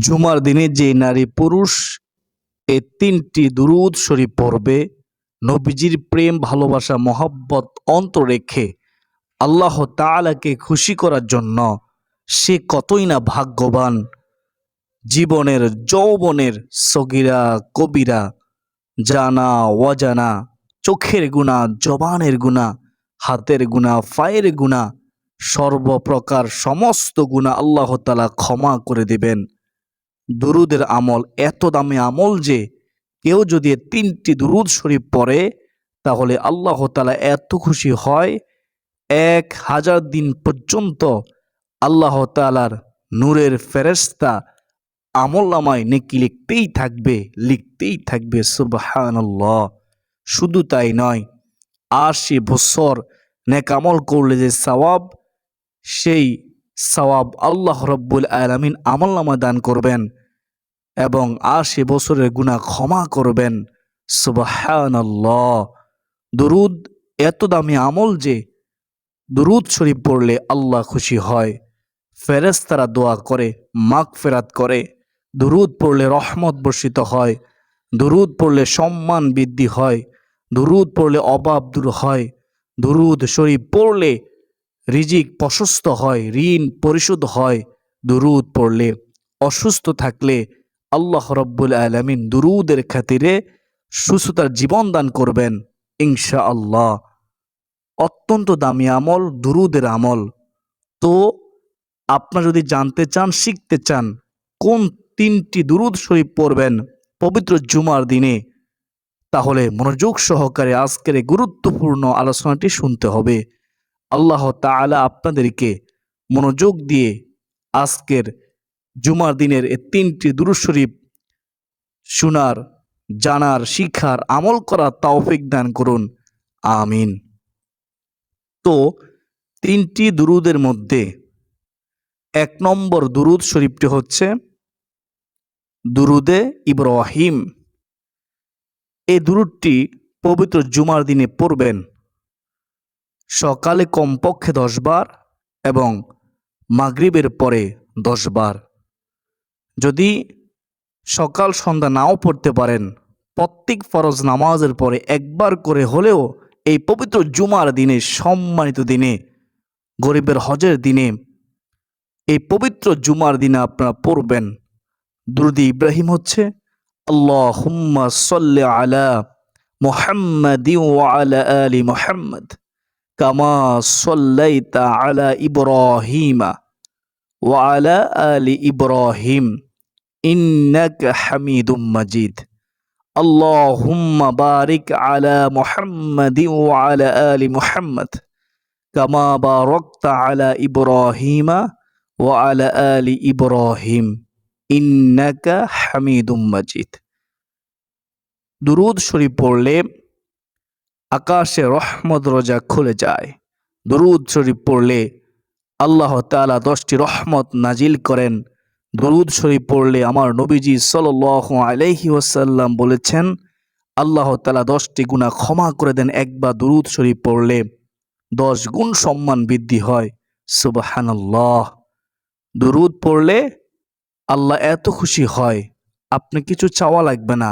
জুমার দিনে যে নারী পুরুষ এই ৩টি দুরূদ শরীফ পড়বে, নবীজির প্রেম ভালোবাসা মহব্বত অন্তর রেখে আল্লাহ তাআলাকে খুশি করার জন্য সে কতই না ভাগ্যবান। জীবনের যৌবনের সগীরা কবিরা, জানা অজানা, চোখের গুনাহ, জবানের গুনাহ, হাতের গুনাহ, পায়ের গুনাহ, সর্বপ্রকার সমস্ত গুনাহ আল্লাহ তাআলা ক্ষমা করে দিবেন। দুরুদের আমল এত দামি আমল যে কেউ যদি ৩টি দুরুদ শরীফ পড়ে তাহলে আল্লাহ তাআলা এত খুশি হয়, ১,০০০ দিন পর্যন্ত আল্লাহ তাআলার নূরের ফেরেশতা আমলনামায় নেকি লিখতেই থাকবে। সুবহানাল্লাহ। শুধু তাই নয়, ৮০ বছর নেক আমল করলে যে সওয়াব, সেই সওয়াব আল্লাহ রব্বুল আলামিন আমলনামায় দান করবেন এবং ৮০ বছরের গুনাহ ক্ষমা করবেন। সুবহানাল্লাহ। দুরুদ এত দামি আমল যে দুরুদ শরীফ পড়লে আল্লাহ খুশি হয়, ফেরেশতারা দোয়া করে, মাগফিরাত করে। দুরুদ পড়লে রহমত বর্ষিত হয়, দুরুদ পড়লে সম্মান বৃদ্ধি হয়, দুরুদ পড়লে অভাব দূর হয়, দুরুদ শরীফ পড়লে রিজিক প্রশস্ত হয়, ঋণ পরিশোধ হয়। দুরুদ পড়লে অসুস্থ থাকলে আল্লাহ রব্বুল আলামিন দুরুদের খাতিরে সুস্থতার জীবন দান করবেন ইনশাআল্লাহ। অত্যন্ত দামি আমল দুরুদের আমল। তো আপনারা যদি জানতে চান, শিখতে চান কোন ৩টি দুরুদ শরীফ পড়বেন পবিত্র জুমার দিনে, তাহলে মনোযোগ সহকারে আজকের এই গুরুত্বপূর্ণ আলোচনাটি শুনতে হবে। আল্লাহ তাআলা আপনাদেরকে মনোযোগ দিয়ে আজকের জুমার দিনের এই ৩টি দুরূদ শরীফ শোনার, জানার, শিখার, আমল করার তৌফিক দান করুন। আমিন। তো ৩টি দুরুদের মধ্যে ১ নম্বর দুরুদ শরীফটি হচ্ছে দুরুদে ইব্রাহিম। এই দুরুদটি পবিত্র জুমার দিনে পড়বেন। সকালে কমপক্ষে ১০ বার এবং মাগরিবের পরে ১০ বার। যদি সকাল সন্ধ্যা নাও পড়তে পারেন, প্রত্যেক ফরজ নামাজের পরে একবার করে হলেও এই পবিত্র জুমার দিনে, সম্মানিত দিনে, গরিবের হজের দিনে, এই পবিত্র জুমার দিনে আপনারা পড়বেন। দুরুদ ইব্রাহিম হচ্ছে আল্লাহুম্মা সাল্লি আলা মুহাম্মাদিন ওয়া আলা আলি মুহাম্মাদ কামা সাল্লাইতা আলা ইব্রাহিমা ওয়া আলা আলি ইব্রাহিম ইন্নাকা হামিদুম মাজিদ। আল্লাহুম্মা বারিক আলা মুহাম্মাদিন ওয়া আলা আলি মুহাম্মাদ কামা বারাকতা আলা ইব্রাহিমা ওয়া আলা আলি ইব্রাহিম ইন্নাকা হামিদুম মাজিদ। দুরুদ শরীফ পড়লে আকাশে রহমত দরজা খুলে যায়। দুরুদ শরীফ পড়লে আল্লাহ তাআলা 10টি রহমত নাজিল করেন। দুরুদ শরীফ পড়লে আমার নবীজি সাল্লাল্লাহু আলাইহি ওয়াসাল্লাম বলেছেন, আল্লাহ তাআলা 10টি গুনাহ ক্ষমা করে দেন। একবার দুরুদ শরীফ পড়লে 10 গুণ সম্মান বৃদ্ধি হয়। সুবহানাল্লাহ। দুরুদ পড়লে আল্লাহ এত খুশি হয়, আপনি কিছু চাওয়া লাগবে না,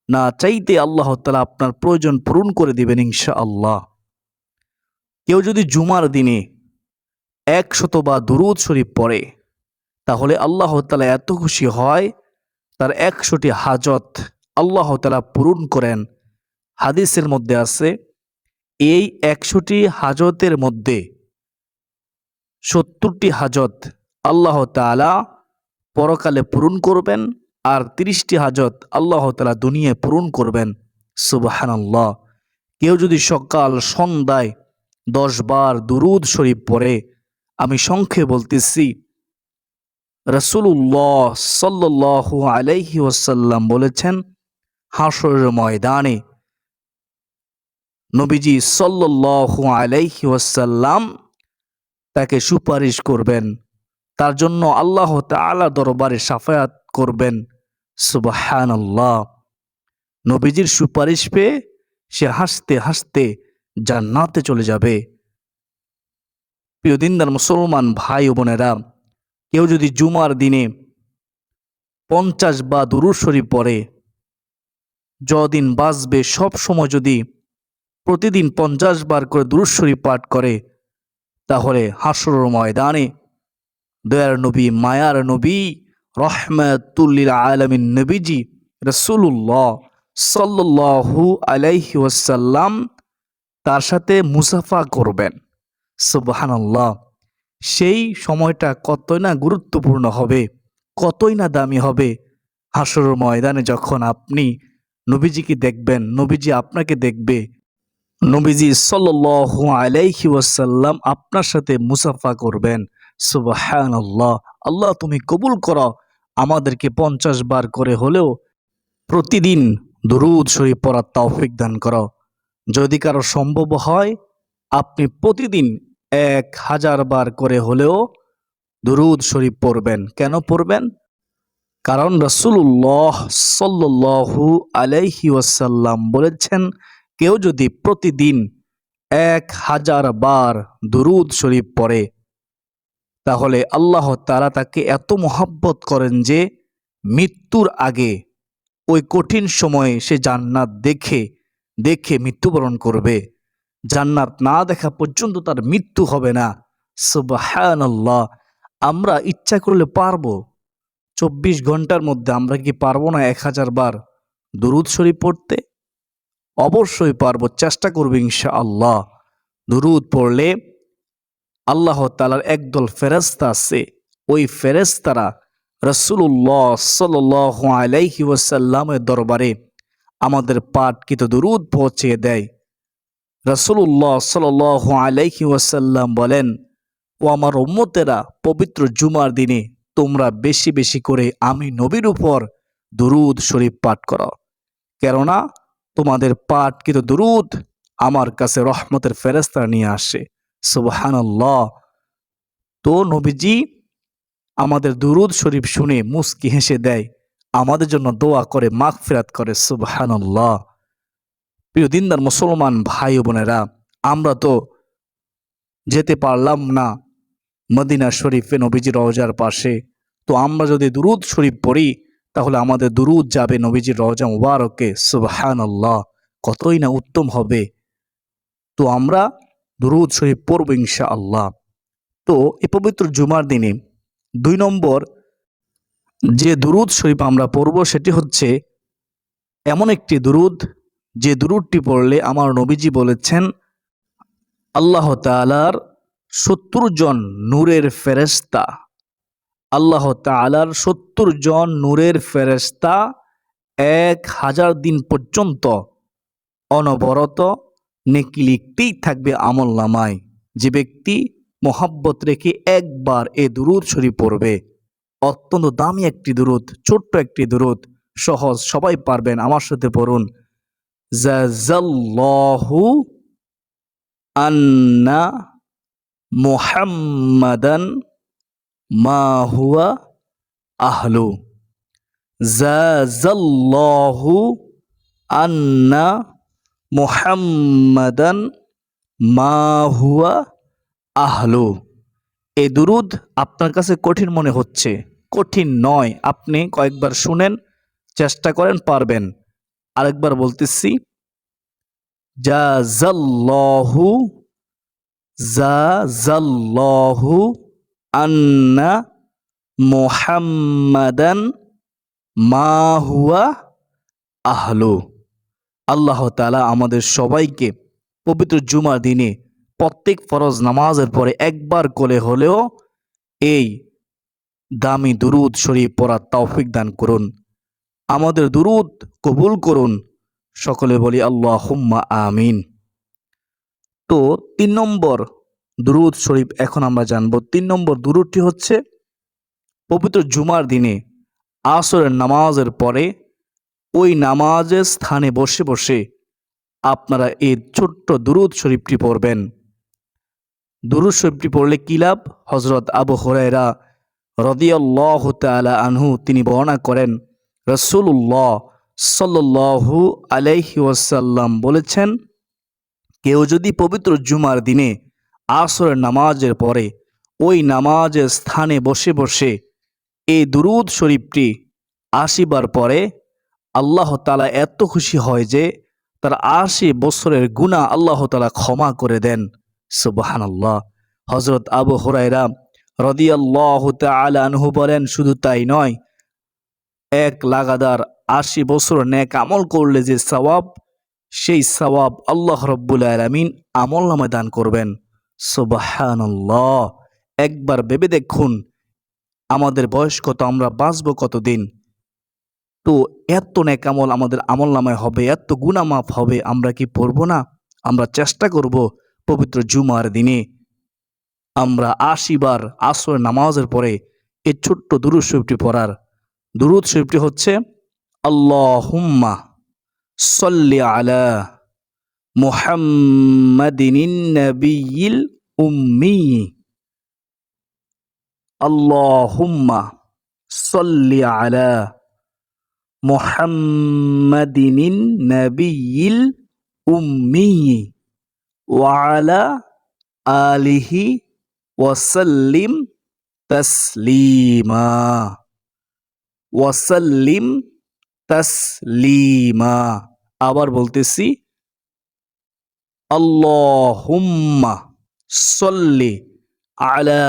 না চাইতে আল্লাহ তাআলা আপনার প্রয়োজন পূরণ করে দিবেন ইনশাআল্লাহ। কেউ যদি জুমার দিনে 100 বার দুরুদ শরীফ পড়ে তাহলে আল্লাহ তাআলা এত খুশি হয়, তার 100টি হাজত আল্লাহ তাআলা পূরণ করেন। হাদিসের মধ্যে আছে, এই 100টি হাজতের মধ্যে 70টি হাজত আল্লাহ তাআলা পরকালে পূরণ করবেন, আর 30টি হাজত আল্লাহ তাআলা দুনিয়ায় পূরণ করবেন। সুবহানাল্লাহ। কেউ যদি সকাল সন্ধ্যায় 10 বার দুরুদ শরীফ পড়ে, আমি সংক্ষেপে বলতেছি, রাসূলুল্লাহ সাল্লাল্লাহু আলাইহি ওয়াসাল্লাম বলেছেন, হাশরের ময়দানে নবীজি সাল্লাল্লাহু আলাইহি ওয়াসাল্লাম তাকে সুপারিশ করবেন, তার জন্য আল্লাহ তাআলা দরবারে শাফায়াত করবেন। সুবহানাল্লাহ। নবীজির সুপারিশ পেয়ে সে হাসতে হাসতে জান্নাতে চলে যাবে। প্রিয় দিনদার মুসলমান ভাই ও বোনেরা, কেউ যদি জুমার দিনে 50 বা দুরূদ শরীফ পড়ে, যদিন বাঁচবে সব সময় যদি প্রতিদিন 50 বার করে দুরূদ শরীফ পাঠ করে, তাহলে হাসরের ময়দানে দয়ার নবী, মায়ার নবী, রহমাতুল লিল আলামিন নবীজি রাসূলুল্লাহ সাল্লাল্লাহু আলাইহি ওয়াসাল্লাম তার সাথে মুসাফা করবেন। সুবহানাল্লাহ। সেই সময়টা কতই না গুরুত্বপূর্ণ হবে, কতই না দামি হবে। হাসরের ময়দানে যখন আপনি নবীজিকে দেখবেন, নবীজি আপনাকে দেখবে, নবীজি সাল্লাল্লাহু আলাইহি ওয়াসাল্লাম আপনার সাথে মুসাফা করবেন। সুবহানাল্লাহ। আল্লাহ তুমি কবুল করো আমাদেরকে 50 বার করে হলেও প্রতিদিন দুরূদ শরীফ পড়ার তৌফিক দান করো। যদি কারো সম্ভব হয় আপনি প্রতিদিন 1000 বার করে হলেও দুরূদ শরীফ পড়বেন। কেন পড়বেন? কারণ রাসূলুল্লাহ সাল্লাল্লাহু আলাইহি ওয়াসাল্লাম বলেছেন, কেউ যদি প্রতিদিন 1000 বার দুরূদ শরীফ পড়ে, তাহলে আল্লাহ তাআলা তাকে এত মহব্বত করেন যে মৃত্যুর আগে ওই কঠিন সময়ে সে জান্নাত দেখে দেখে মৃত্যুবরণ করবে। জান্নাত না দেখা পর্যন্ত তার মৃত্যু হবে না। সুবহানাল্লাহ। আমরা ইচ্ছা করলে পারবো 24 ঘন্টার মধ্যে, আমরা কি পারবো না 1000 বার দুরূদ শরীফ পড়তে? অবশ্যই পারবো, চেষ্টা করবো ইনশাআল্লাহ। দুরূদ পড়লে আল্লাহ তাআলার একদল ফেরেশতা আছে, ওই ফেরেশতারা রাসূলুল্লাহ সাল্লাল্লাহু আলাইহি ওয়াসাল্লামের দরবারে আমাদের পাঠকৃত দুরূদ পৌঁছে দেয়। রাসূলুল্লাহ সাল্লাল্লাহু আলাইহি ওয়াসাল্লাম বলেন, ও আমার উম্মতেরা, পবিত্র জুমার দিনে তোমরা বেশি বেশি করে আমি নবীর উপর দুরূদ শরীফ পাঠ করো, কেননা তোমাদের পাঠকৃত দুরূদ আমার কাছে রহমতের ফেরেশতা নিয়ে আসে। সুবহানাল্লাহ। তো নবীজি আমাদের দুরূদ শরীফ শুনে মুস্কি হেসে দেয়, আমাদের জন্য দোয়া করে, মাগফিরাত করে। সুবহানাল্লাহ। প্রিয় দিনদার মুসলমান ভাই ও বোনেরা, আমরা তো যেতে পারলাম না মদিনা শরীফে, নবীজির রওজার পাশে। তো আমরা যদি দুরূদ শরীফ পড়ি তাহলে আমাদের দুরূদ যাবে নবীজির রওজা মুবারকে। সুবহানাল্লাহ। কতই না উত্তম হবে। তো আমরা দুরূদ শরীফ পড়ব ইনশাআল্লাহ। তো এই পবিত্র জুমার দিনে 2 নম্বর যে দুরূদ শরীফ আমরা পড়ব সেটি হচ্ছে এমন একটি দুরূদ, যে দুরূদটি পড়লে আমার নবীজি বলেছেন আল্লাহ তাআলার 70 জন নূরের ফেরেশতা, আল্লাহ তাআলার 70 জন নূরের ফেরেশতা 1000 দিন পর্যন্ত অনবরত নেকি লিখতেই থাকবে আমলনামায়। যে ব্যক্তি মোহাব্বত রেখে একবার এ দুরূদ শরীফ পড়বে, অত্যন্ত দামি একটি দুরূদ, ছোট্ট একটি দুরূদ, সহজ, সবাই পারবেন, আমার সাথে পড়ুন। জাযাল্লাহু আন্না মুহাম্মাদান মা হুয়া আহলু। জাযাল্লাহু আন্না মুহাম্মাদান মা হুয়া আহলু। এই দুরূদ আপনার কাছে কঠিন মনে হচ্ছে, কঠিন নয়। আপনি কয়েকবার শুনেন, চেষ্টা করেন, পারবেন। আরেকবার বলতেছি, জাযাল্লাহু জাযাল্লাহু আন্না মুহাম্মাদান মা হুয়া আহলু। আল্লাহ তাআলা আমাদের সবাইকে পবিত্র জুমার দিনে প্রত্যেক ফরজ নামাজের পরে একবার করে হলেও এই দামি দুরূদ শরীফ পড়ার তৌফিক দান করুন। আমাদের দুরূদ কবুল করুন। সকলে বলি আল্লাহুম্মা আমিন। তো 3 নম্বর দুরূদ শরীফ এখন আমরা জানব। 3 নম্বর দুরূদটি হচ্ছে পবিত্র জুমার দিনে আসরের নামাজের পরে ওই নামাজের স্থানে বসে বসে আপনারা এই ছোট্ট দুরূদ শরীফটি পড়বেন। দুরূদ শরীফটি পড়লে কি লাভ? হযরত আবু হুরায়রা রাদিয়াল্লাহু তাআলা আনহু তিনি বর্ণনা করেন, রাসূলুল্লাহ সাল্লাল্লাহু আলাইহি ওয়াসাল্লাম বলেছেন, কেউ যদি পবিত্র জুমার দিনে আসরের নামাজের পরে ওই নামাজের স্থানে বসে বসে এই দুরূদ শরীফটি 80 বার পরে আল্লাহ তাআলা এত খুশি হয় যে তার 80 বছরের গুনাহ আল্লাহ তাআলা ক্ষমা করে দেন। সুবহানাল্লাহ। হযরত আবু হুরায়রা রাদিয়াল্লাহু তাআলা আনহু বলেন, শুধু তাই নয়, এক লাগাতার 80 বছর নেক আমল করলে যে সওয়াব, সেই সওয়াব আল্লাহ রাব্বুল আলামিন আমলনামায় দান করবেন। সুবহানাল্লাহ। একবার ভেবে দেখুন আমাদের বয়স কত, আমরা বাঁচবো কতদিন। তো এত নেক আমল আমাদের আমলনামায় হবে, এত গুনাহ মাফ হবে, আমরা কি পড়বো না? আমরা চেষ্টা করব পবিত্র জুমার দিনে আমরা 80 বার আসরের নামাজের পরে এই ছোট্ট দুরূদ শরীফটি পড়ার। দুরূদ শরীফটি হচ্ছে আল্লাহুম্মা সল্লি আলা মুহাম্মাদিনিন নাবিয়্যিল উম্মি। আল্লাহুম্মা সল্লি আলা মুহাম্মাদিনিন নাবিয়্যিল উম্মি ওয়া আলা আলিহি ওয়াসাল্লিম তাসলিমা ওয়াসাল্লিম তাসলিমা। আবার বলতেছি, আল্লাহুম্মা সল্লি আলা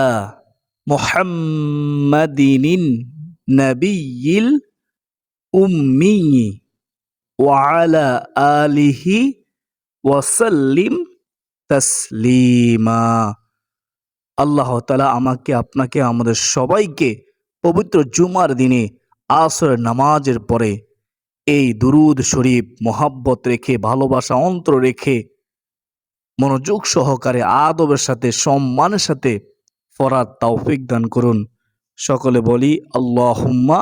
মুহাম্মাদিনিন নাবিয়্যিল উম্মি ওয়া আলা আলিহি ওয়াসাল্লিম তাসলিমা। আল্লাহ তাআলা আমাকে, আপনাকে, আমাদের সবাইকে পবিত্র জুমার দিনে আসরের নামাজের পরে এই দুরূদ শরীফ মোহাব্বত রেখে, ভালোবাসা অন্তর রেখে, মনোযোগ সহকারে, আদবের সাথে, সম্মানের সাথে পড়ার তৌফিক দান করুন। সকলে বলি আল্লাহুম্মা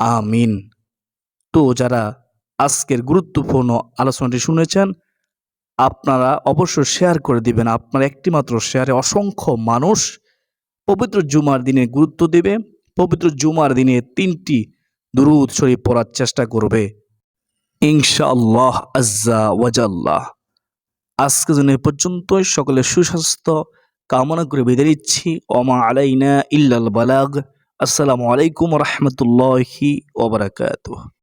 আমিন। তো যারা আজকের গুরুত্বপূর্ণ আলোচনাটি শুনেছেন, আপনারা অবশ্যই শেয়ার করে দিবেন। আপনার একটি মাত্র শেয়ারে অসংখ্য মানুষ পবিত্র জুমার দিনে গুরুত্ব দেবে, পবিত্র জুমার দিনে 3টি দুরূদ শরীফ পড়ার চেষ্টা করবে ইনশাআল্লাহ আজ্জা ওয়াজাল্লাহ। আজকের জন্য এ পর্যন্তই। সকলের সুস্বাস্থ্য কামনা করে বিদায় নিচ্ছি। ওমা আলাইনা ইল্লাল বালাগ। আসসালামু আলাইকুম ওয়া রাহমাতুল্লাহি ওয়া বারাকাতুহু।